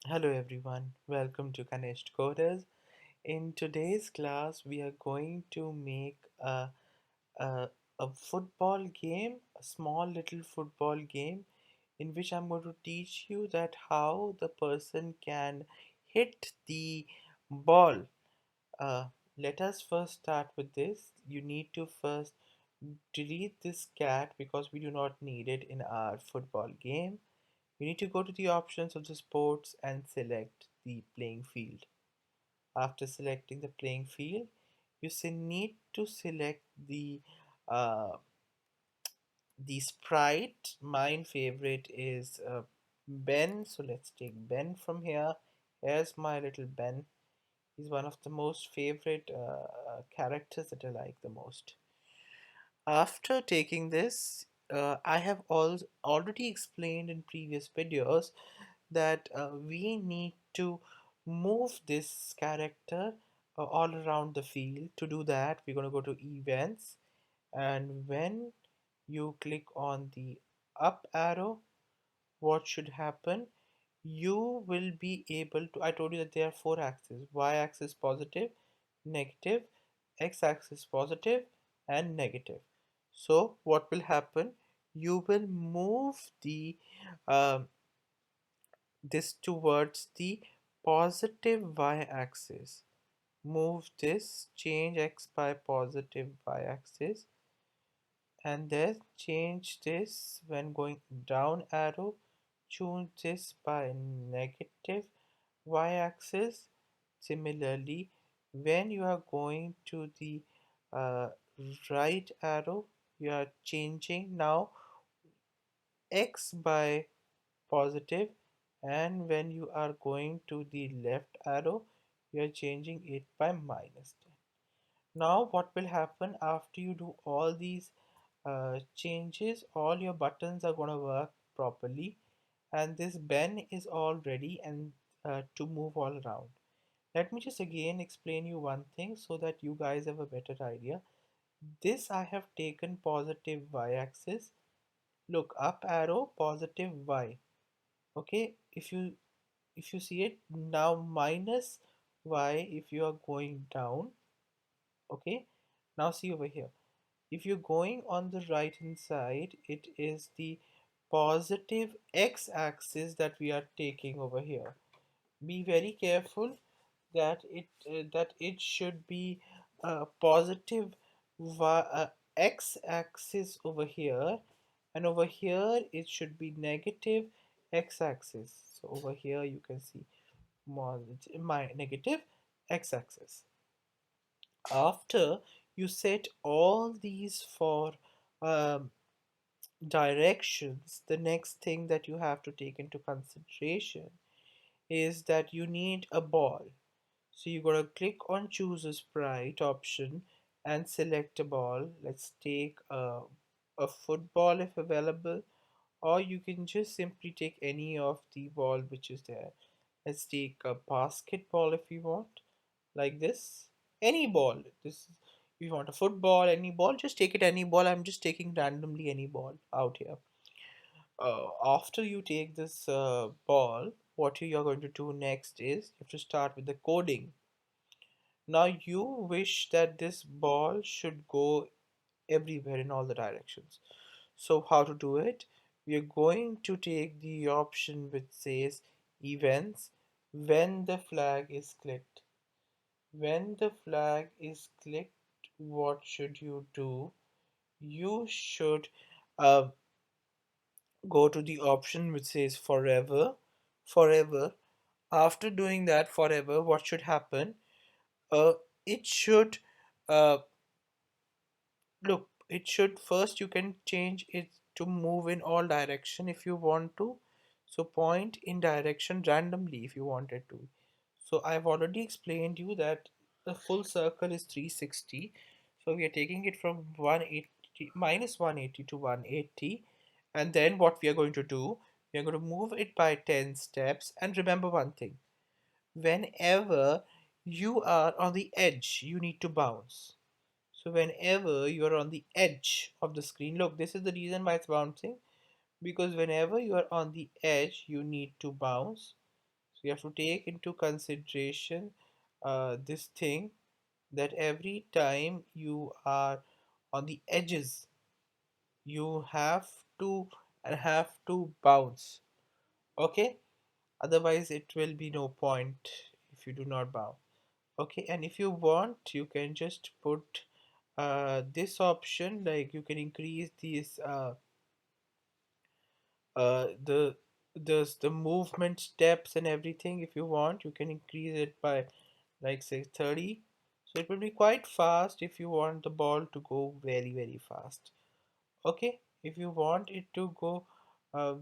Hello everyone, welcome to Kanishta Coders. In today's class, we are going to make a, a football game, a small little football game, in which I'm going to teach you that how the person can hit the ball. Uh, Let us first start with this. You need to first delete this cat because we do not need it in our football game. You need to go to the options of the sports and select the playing field. After selecting the playing field, you need to select uh, the sprite. My favorite is Ben. So let's take Ben from here. Here's my little Ben. He's one of the most favorite characters that I like the most. After taking this, I have already explained in previous videos that we need to move this character all around the field. To do that, we're going to go to events, and when you click on the up arrow, what should happen? You will be able to, I told you that there are four axes: y axis positive, negative, x axis positive, and negative. So what will happen? You will move the um, this towards the positive y-axis. Move this, change x by positive y-axis, and then change this when going down arrow. Choose this by negative y-axis. Similarly, when you are going to the uh, right arrow, you are changing now x by positive, and when you are going to the left arrow, you are changing it by minus 10. Now what will happen after you do all these changes? All your buttons are going to work properly, and this Ben is all ready and to move all around. Let me just again explain you one thing so that you guys have a better idea. This I have taken positive y-axis. Look, up arrow positive y. Okay, if you see it now, minus y if you are going down. Okay, now see over here, if you're going on the right hand side, it is the positive x-axis that we are taking over here. Be very careful that it should be positive x-axis over here, and over here it should be negative x-axis. So over here you can see my negative x-axis. After you set all these for um, directions, the next thing that you have to take into consideration is that you need a ball. So you're gonna click on choose a sprite option and select a ball. Let's take a football if available, or you can just simply take any of the ball which is there. Let's take a basketball if you want, like this. Any ball. This if you want a football, any ball, just take it any ball. I'm just taking randomly any ball out here. After you take this ball, what you are going to do next is you have to start with the coding. Now you wish that this ball should go everywhere in all the directions. So how to do it? We are going to take the option which says events when the flag is clicked. When the flag is clicked, what should you do? You should uh, go to the option which says forever. Forever. After doing that, forever, what should happen? Uh, it should uh, look. It should first you can change it to move in all direction if you want to. So point in direction randomly if you wanted to. So I've already explained you that the full circle is 360. So we are taking it from 180 minus 180 to 180. And then what we are going to do, we are going to move it by 10 steps. And remember one thing, whenever you are on the edge, you need to bounce. So whenever you are on the edge of the screen, look, this is the reason why it's bouncing, because whenever you are on the edge, you need to bounce. So you have to take into consideration this thing, that every time you are on the edges, you have to bounce. Okay, otherwise it will be no point if you do not bounce. Okay, and if you want, you can just put this option, like you can increase these the the movement steps and everything. If you want, you can increase it by, like, say 30. So it will be quite fast if you want the ball to go very, very fast. Okay, if you want it to go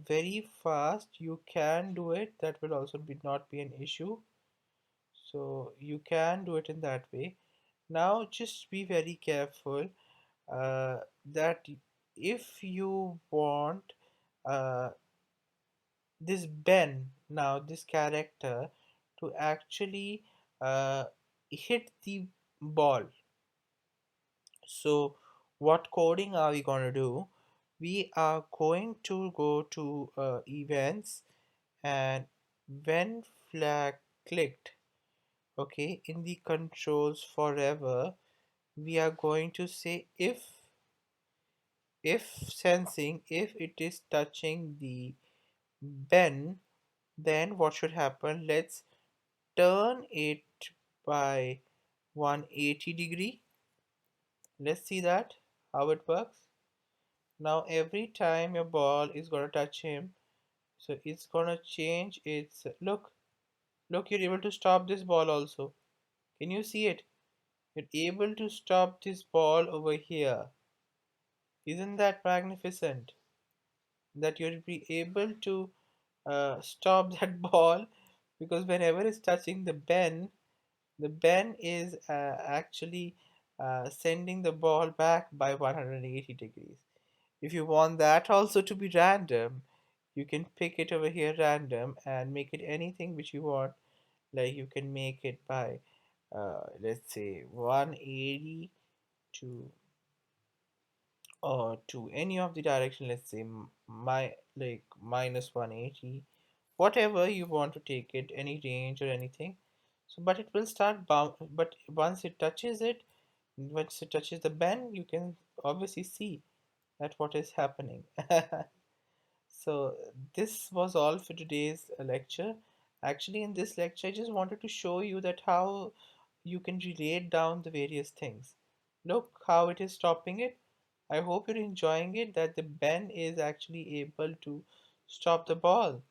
very fast, you can do it. That will also be not be an issue. So you can do it in that way. Now just be very careful uh, that if you want uh, this Ben, now this character, to actually hit the ball. So what coding are we going to do? We are going to go to events, and when flag clicked, okay, in the controls forever, we are going to say if sensing, if it is touching the Ben, then what should happen? Let's turn it by 180 degree. Let's see that how it works. Now every time your ball is gonna touch him, so it's gonna change its look, you're able to stop this ball also. Can you see it? You're able to stop this ball over here. Isn't that magnificent? That you'll be able to stop that ball, because whenever it's touching the Ben is actually sending the ball back by 180 degrees. If you want that also to be random, you can pick it over here random and make it anything which you want. Like you can make it by, let's say, 180 to, or to any of the direction. Let's say my like minus 180, whatever you want to take it, any range or anything. So but it will start but once it touches the bend, you can obviously see that what is happening. So this was all for today's lecture. Actually, in this lecture I just wanted to show you that how you can relate down the various things. Look how it is stopping it. I hope you're enjoying it, that the Ben is actually able to stop the ball.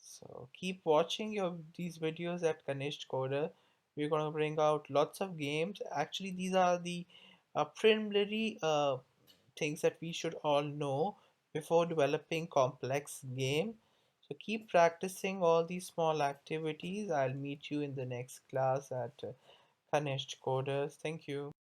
So keep watching these videos at Kanishta Coder. We're gonna bring out lots of games. Actually, these are the preliminary things that we should all know before developing complex game. So keep practicing all these small activities. I'll meet you in the next class at Kanishta Coders. Thank you.